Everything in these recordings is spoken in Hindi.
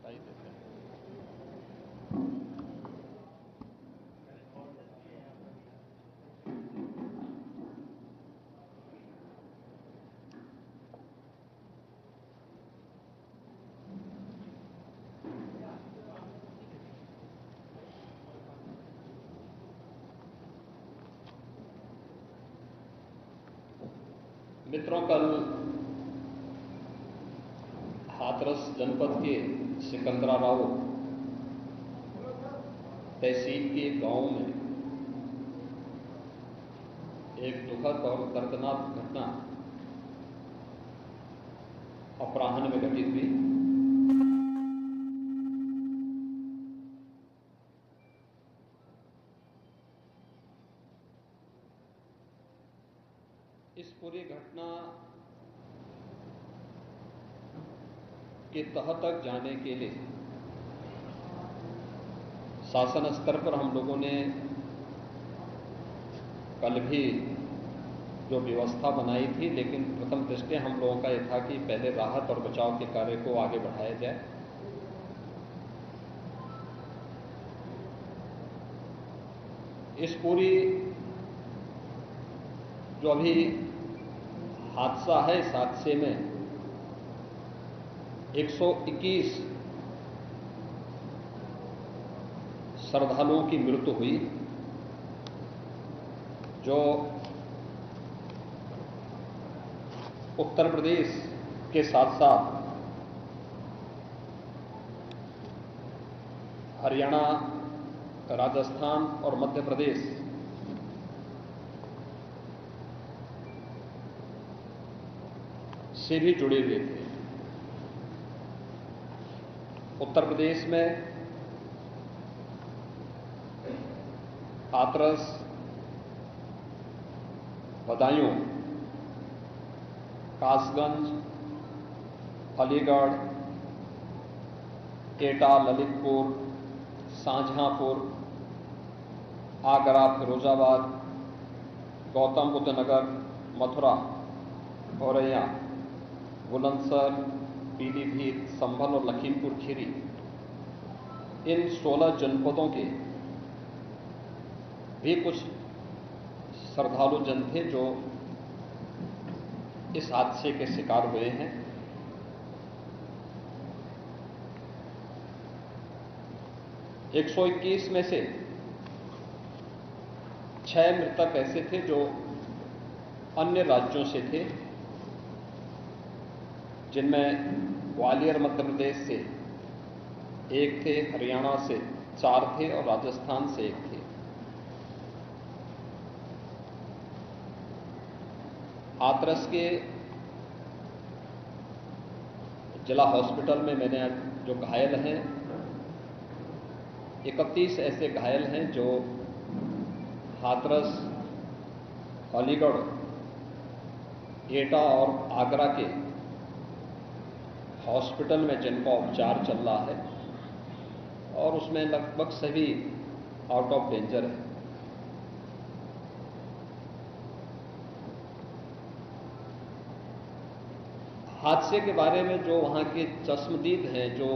दिखाई देते हैं। मित्रों, कल हाथरस जनपद के सिकंदराबाद तहसील के गांव में एक दुखद और दर्दनाक घटना अपराह्न में घटित हुई। इस पूरी घटना के तह तक जाने के लिए शासन स्तर पर हम लोगों ने कल भी जो व्यवस्था बनाई थी, लेकिन प्रथम दृष्टया हम लोगों का यह था कि पहले राहत और बचाव के कार्य को आगे बढ़ाया जाए। इस पूरी जो अभी हादसा है, इस हादसे में 121 श्रद्धालुओं की मृत्यु हुई, जो उत्तर प्रदेश के साथ साथ हरियाणा, राजस्थान और मध्य प्रदेश से भी जुड़े हुए थे। उत्तर प्रदेश में हाथरस, बदायूं, कासगंज, अलीगढ़, एटा, ललितपुर, शाहजहांपुर, आगरा, फिरोजाबाद, गौतम बुद्ध नगर, मथुरा, औरैया, बुलंदशहर, पीलीभीत, संभल और लखीमपुर खीरी, इन 16 जनपदों के भी कुछ श्रद्धालु जन थे जो इस हादसे के शिकार हुए हैं। एक 121 में से 6 मृतक ऐसे थे जो अन्य राज्यों से थे, जिनमें ग्वालियर मध्य प्रदेश से 1 थे, हरियाणा से 4 थे और राजस्थान से 1 थे। हाथरस के जिला हॉस्पिटल में मैंने जो घायल हैं, 31 ऐसे घायल हैं जो हाथरस, अलीगढ़, एटा और आगरा के हॉस्पिटल में जिनका उपचार चल रहा है, और उसमें लगभग सभी आउट ऑफ डेंजर है। हादसे के बारे में जो वहां के चश्मदीद हैं, जो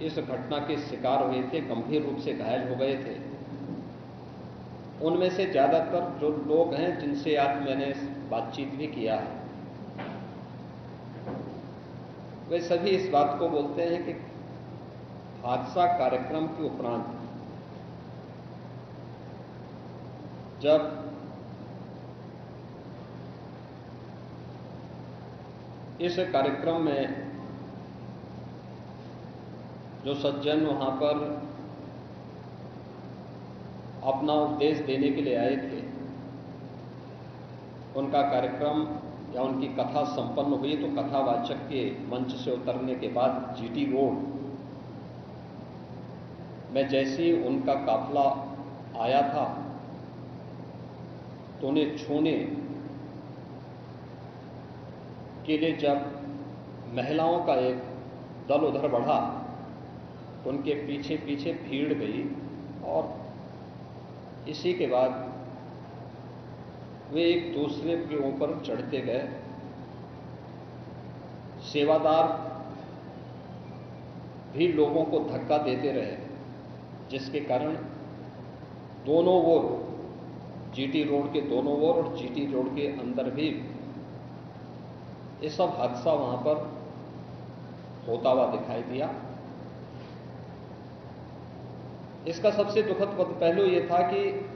इस घटना के शिकार हुए थे, गंभीर रूप से घायल हो गए थे, उनमें से ज्यादातर जो लोग हैं जिनसे आज मैंने बातचीत भी किया है, वे सभी इस बात को बोलते हैं कि हादसा कार्यक्रम के उपरांत जब इस कार्यक्रम में जो सज्जन वहां पर अपना उपदेश देने के लिए आए थे, उनका कार्यक्रम या उनकी कथा संपन्न हुई तो कथावाचक के मंच से उतरने के बाद जीटी रोड में जैसे ही उनका काफिला आया था तो उन्हें छूने के लिए जब महिलाओं का एक दल उधर बढ़ा तो उनके पीछे पीछे भीड़ गई, और इसी के बाद वे एक दूसरे के ऊपर चढ़ते गए। सेवादार भी लोगों को धक्का देते रहे, जिसके कारण दोनों ओर, जीटी रोड के दोनों ओर और जीटी रोड के अंदर भी ये सब हादसा वहां पर होता हुआ दिखाई दिया। इसका सबसे दुखद पहलू यह था कि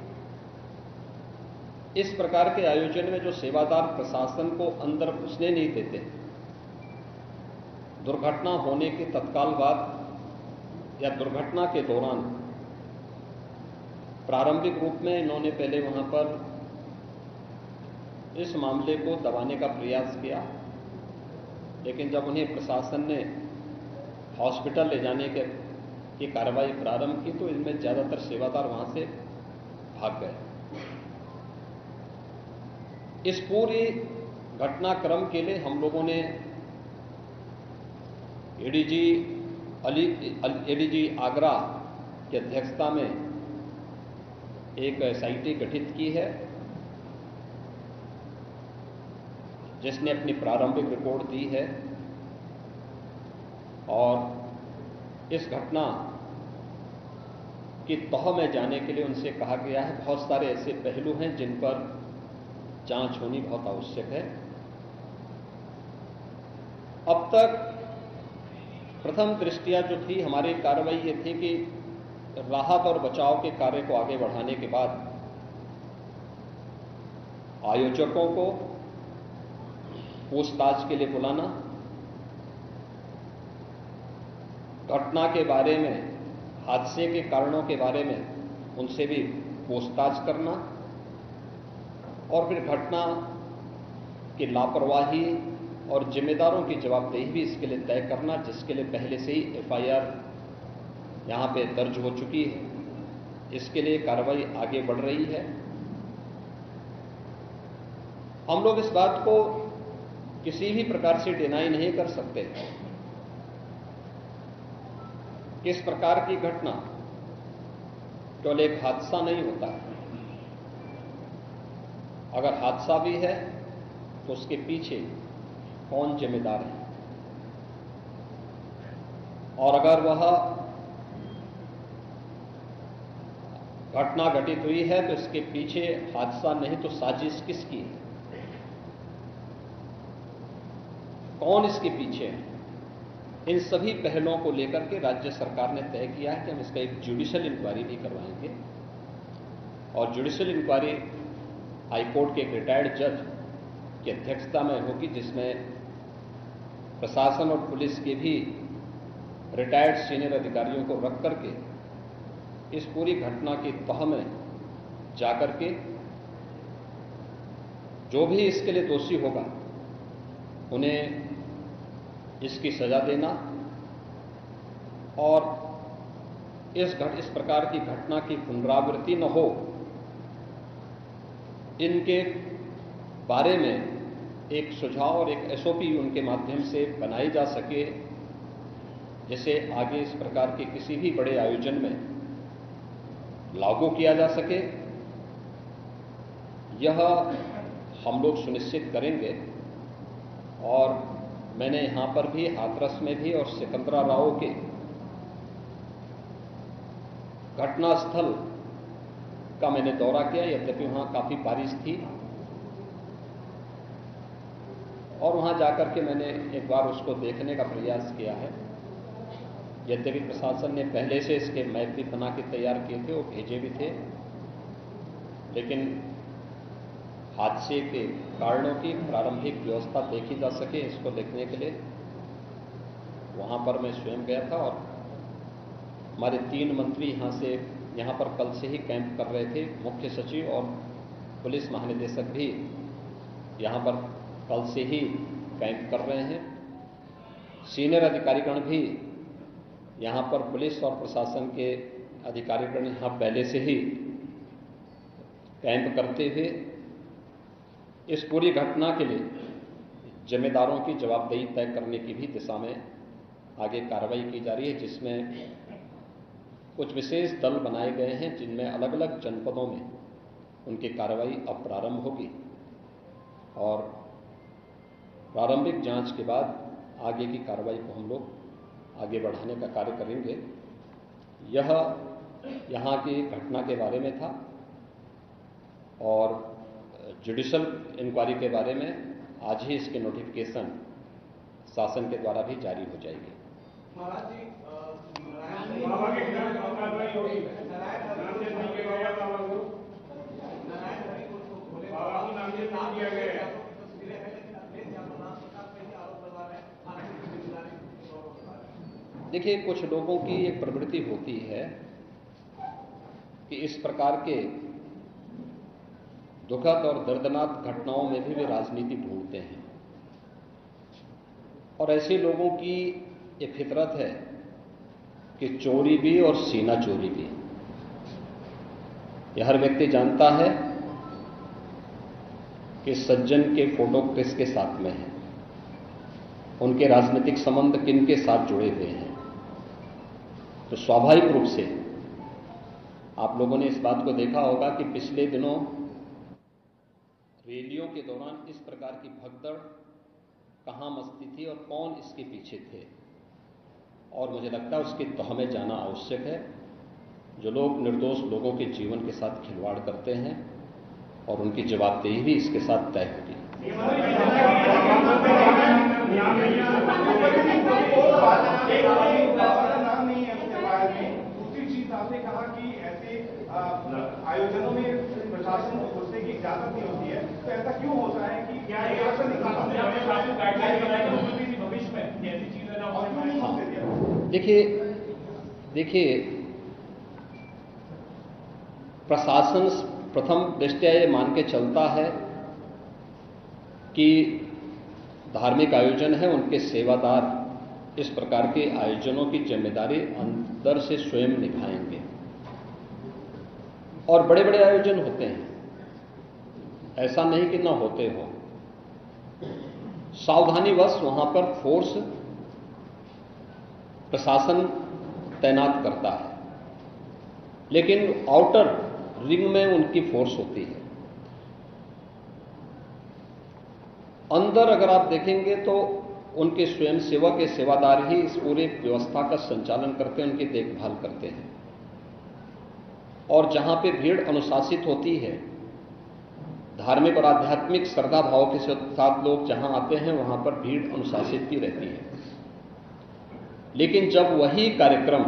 इस प्रकार के आयोजन में जो सेवादार प्रशासन को अंदर घुसने नहीं देते, दुर्घटना होने के तत्काल बाद या दुर्घटना के दौरान प्रारंभिक रूप में इन्होंने पहले वहां पर इस मामले को दबाने का प्रयास किया, लेकिन जब उन्हें प्रशासन ने हॉस्पिटल ले जाने की कार्रवाई प्रारंभ की तो इनमें ज्यादातर सेवादार वहां से भाग गए। इस पूरी घटनाक्रम के लिए हम लोगों ने एडीजी आगरा की अध्यक्षता में एक एसआईटी गठित की है, जिसने अपनी प्रारंभिक रिपोर्ट दी है और इस घटना की तह में जाने के लिए उनसे कहा गया है। बहुत सारे ऐसे पहलू हैं जिन पर जांच होनी बहुत आवश्यक है। अब तक प्रथम दृष्टया जो थी हमारी कार्रवाई ये थी कि राहत और बचाव के कार्य को आगे बढ़ाने के बाद आयोजकों को पूछताछ के लिए बुलाना, घटना के बारे में, हादसे के कारणों के बारे में उनसे भी पूछताछ करना और फिर घटना की लापरवाही और जिम्मेदारों की जवाबदेही भी इसके लिए तय करना, जिसके लिए पहले से ही एफआईआर यहां पे दर्ज हो चुकी है। इसके लिए कार्रवाई आगे बढ़ रही है। हम लोग इस बात को किसी भी प्रकार से डिनाई नहीं कर सकते कि इस प्रकार की घटना केवल एक हादसा नहीं होता है। अगर हादसा भी है तो उसके पीछे कौन जिम्मेदार है, और अगर वह घटना घटित हुई है तो इसके पीछे हादसा नहीं तो साजिश किसकी है, कौन इसके पीछे है, इन सभी पहलुओं को लेकर के राज्य सरकार ने तय किया है कि हम इसका एक जुडिशियल इंक्वायरी भी करवाएंगे। और जुडिशियल इंक्वायरी हाईकोर्ट के एक रिटायर्ड जज की अध्यक्षता में होगी, जिसमें प्रशासन और पुलिस के भी रिटायर्ड सीनियर अधिकारियों को रख करके इस पूरी घटना की तह में जाकर के जो भी इसके लिए दोषी होगा उन्हें इसकी सजा देना और इस प्रकार की घटना की पुनरावृत्ति न हो, इनके बारे में एक सुझाव और एक एसओपी उनके माध्यम से बनाई जा सके, जिसे आगे इस प्रकार के किसी भी बड़े आयोजन में लागू किया जा सके। यह हम लोग सुनिश्चित करेंगे। और मैंने यहां पर भी हाथरस में भी और सिकंदराराव के घटनास्थल का मैंने दौरा किया, यद्यपि वहां काफी बारिश थी, और वहां जाकर के मैंने एक बार उसको देखने का प्रयास किया है। यद्यपि प्रशासन ने पहले से इसके मैप भी बना के तैयार किए थे, वो भेजे भी थे, लेकिन हादसे के कारणों की प्रारंभिक व्यवस्था देखी जा सके इसको देखने के लिए वहां पर मैं स्वयं गया था। और हमारे 3 मंत्री यहां पर कल से ही कैंप कर रहे थे। मुख्य सचिव और पुलिस महानिदेशक भी यहां पर कल से ही कैंप कर रहे हैं। सीनियर अधिकारीगण भी यहां पर पुलिस और प्रशासन के अधिकारीगण यहां पहले से ही कैंप करते हुए इस पूरी घटना के लिए जिम्मेदारों की जवाबदेही तय करने की भी दिशा में आगे कार्रवाई की जा रही है, जिसमें कुछ विशेष दल बनाए गए हैं, जिनमें अलग अलग जनपदों में उनकी कार्रवाई अब प्रारंभ होगी और प्रारंभिक जांच के बाद आगे की कार्रवाई को हम लोग आगे बढ़ाने का कार्य करेंगे। यह यहाँ की घटना के बारे में था और जुडिशल इंक्वायरी के बारे में आज ही इसके नोटिफिकेशन शासन के द्वारा भी जारी हो जाएगी। महाराज जी, देखिए, कुछ लोगों की एक प्रवृत्ति होती है कि इस प्रकार के दुखद और दर्दनाक घटनाओं में भी वे राजनीति ढूंढते हैं और ऐसे लोगों की ये फितरत है कि चोरी भी और सीना चोरी भी। यह हर व्यक्ति जानता है कि सज्जन के फोटो किसके साथ में है, उनके राजनीतिक संबंध किन के साथ जुड़े हुए हैं। तो स्वाभाविक रूप से आप लोगों ने इस बात को देखा होगा कि पिछले दिनों रैलियों के दौरान इस प्रकार की भगदड़ कहां मचती थी और कौन इसके पीछे थे, और मुझे लगता है उसकी तह में जाना आवश्यक है। जो लोग निर्दोष लोगों के जीवन के साथ खिलवाड़ करते हैं और उनकी जवाबदेही भी इसके साथ तय होगी। दूसरी चीज आपने कहा कि ऐसे आयोजनों में प्रशासन को घुसने की इजाजत नहीं होती है, तो ऐसा क्यों होता है कि क्या भविष्य में ऐसी चीजें ना हो? देखिए, प्रशासन प्रथम दृष्टया ये मान के चलता है कि धार्मिक आयोजन है, उनके सेवादार इस प्रकार के आयोजनों की जिम्मेदारी अंदर से स्वयं निभाएंगे। और बड़े बड़े आयोजन होते हैं, ऐसा नहीं कि ना होते हो। सावधानीवश वहां पर फोर्स प्रशासन तैनात करता है, लेकिन आउटर रिंग में उनकी फोर्स होती है। अंदर अगर आप देखेंगे तो उनके स्वयंसेवक, सेवादार ही इस पूरे व्यवस्था का संचालन करते हैं, उनकी देखभाल करते हैं। और जहां पे भीड़ अनुशासित होती है, धार्मिक और आध्यात्मिक श्रद्धा भाव के साथ लोग जहां आते हैं, वहां पर भीड़ अनुशासित ही रहती है। लेकिन जब वही कार्यक्रम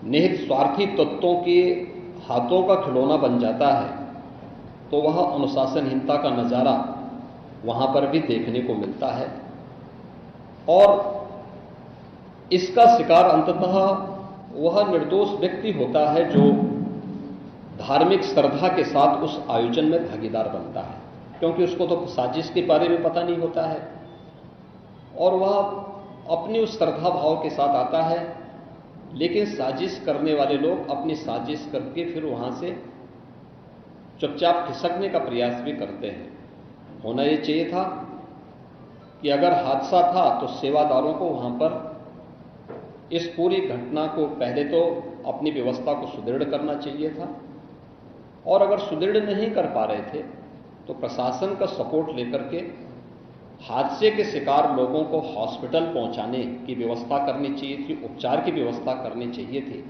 निहित स्वार्थी तत्वों के हाथों का खिलौना बन जाता है, तो वह अनुशासनहीनता का नजारा वहां पर भी देखने को मिलता है। और इसका शिकार अंततः वह निर्दोष व्यक्ति होता है जो धार्मिक श्रद्धा के साथ उस आयोजन में भागीदार बनता है, क्योंकि उसको तो साजिश के बारे में पता नहीं होता है और वह अपनी उस श्रद्धा भाव के साथ आता है। लेकिन साजिश करने वाले लोग अपनी साजिश करके फिर वहां से चुपचाप खिसकने का प्रयास भी करते हैं। होना यह चाहिए था कि अगर हादसा था तो सेवादारों को वहां पर इस पूरी घटना को पहले तो अपनी व्यवस्था को सुदृढ़ करना चाहिए था, और अगर सुदृढ़ नहीं कर पा रहे थे तो प्रशासन का सपोर्ट लेकर के हादसे के शिकार लोगों को हॉस्पिटल पहुंचाने की व्यवस्था करनी चाहिए थी, उपचार की व्यवस्था करनी चाहिए थी।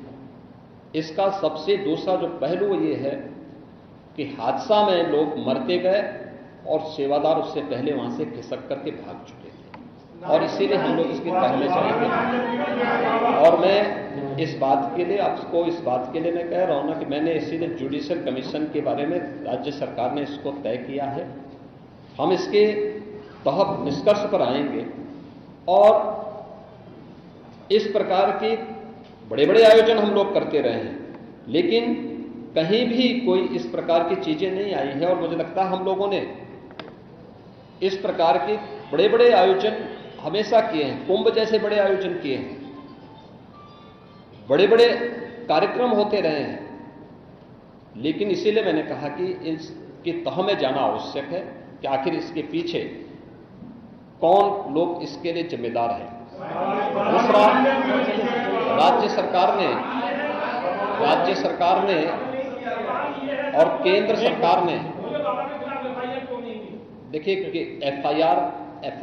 इसका सबसे दूसरा जो पहलू ये है कि हादसा में लोग मरते गए और सेवादार उससे पहले वहां से खिसक करके भाग चुके थे, और इसीलिए हम लोग इसकी तह में चलेंगे। और मैं इस बात के लिए आपको इस बात के लिए मैं कह रहा हूं ना कि मैंने इसीलिए जुडिशियल कमीशन के बारे में राज्य सरकार ने इसको तय किया है। हम इसके तहत निष्कर्ष पर आएंगे और इस प्रकार के बड़े बड़े आयोजन हम लोग करते रहे हैं, लेकिन कहीं भी कोई इस प्रकार की चीजें नहीं आई है। और मुझे लगता है हम लोगों ने इस प्रकार के बड़े बड़े आयोजन हमेशा किए हैं, कुंभ जैसे बड़े आयोजन किए हैं, बड़े बड़े कार्यक्रम होते रहे हैं। लेकिन इसीलिए मैंने कहा कि इसकी तह में जाना आवश्यक है कि आखिर इसके पीछे कौन लोग इसके लिए जिम्मेदार हैं। दूसरा, राज्य सरकार ने और केंद्र सरकार ने, देखिए कि एफआईआर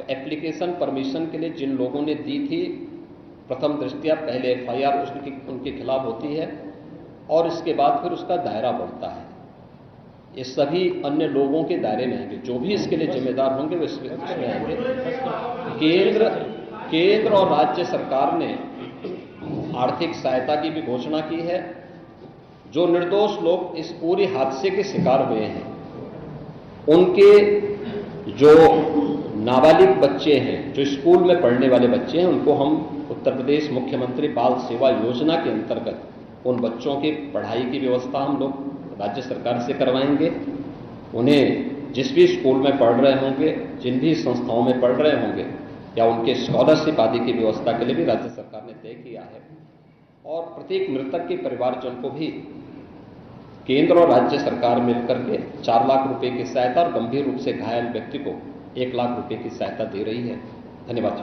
एप्लीकेशन परमिशन के लिए जिन लोगों ने दी थी प्रथम दृष्टया पहले FIR उनके खिलाफ होती है और इसके बाद फिर उसका दायरा बढ़ता है। ये सभी अन्य लोगों के दायरे में आएंगे, जो भी इसके लिए जिम्मेदार होंगे वो इसमें आएंगे। केंद्र और राज्य सरकार ने आर्थिक सहायता की भी घोषणा की है। जो निर्दोष लोग इस पूरे हादसे के शिकार हुए हैं, उनके जो नाबालिग बच्चे हैं, जो स्कूल में पढ़ने वाले बच्चे हैं, उनको हम उत्तर प्रदेश मुख्यमंत्री बाल सेवा योजना के अंतर्गत उन बच्चों की पढ़ाई की व्यवस्था हम लोग राज्य सरकार से करवाएंगे। उन्हें जिस भी स्कूल में पढ़ रहे होंगे, जिन भी संस्थाओं में पढ़ रहे होंगे, या उनके स्कॉलरशिप आदि की व्यवस्था के लिए भी राज्य सरकार ने तय किया है। और प्रत्येक मृतक के परिवारजन को भी केंद्र और राज्य सरकार मिलकर के 4 लाख रुपए की सहायता और गंभीर रूप से घायल व्यक्ति को 1 लाख रुपए की सहायता दे रही है। धन्यवाद।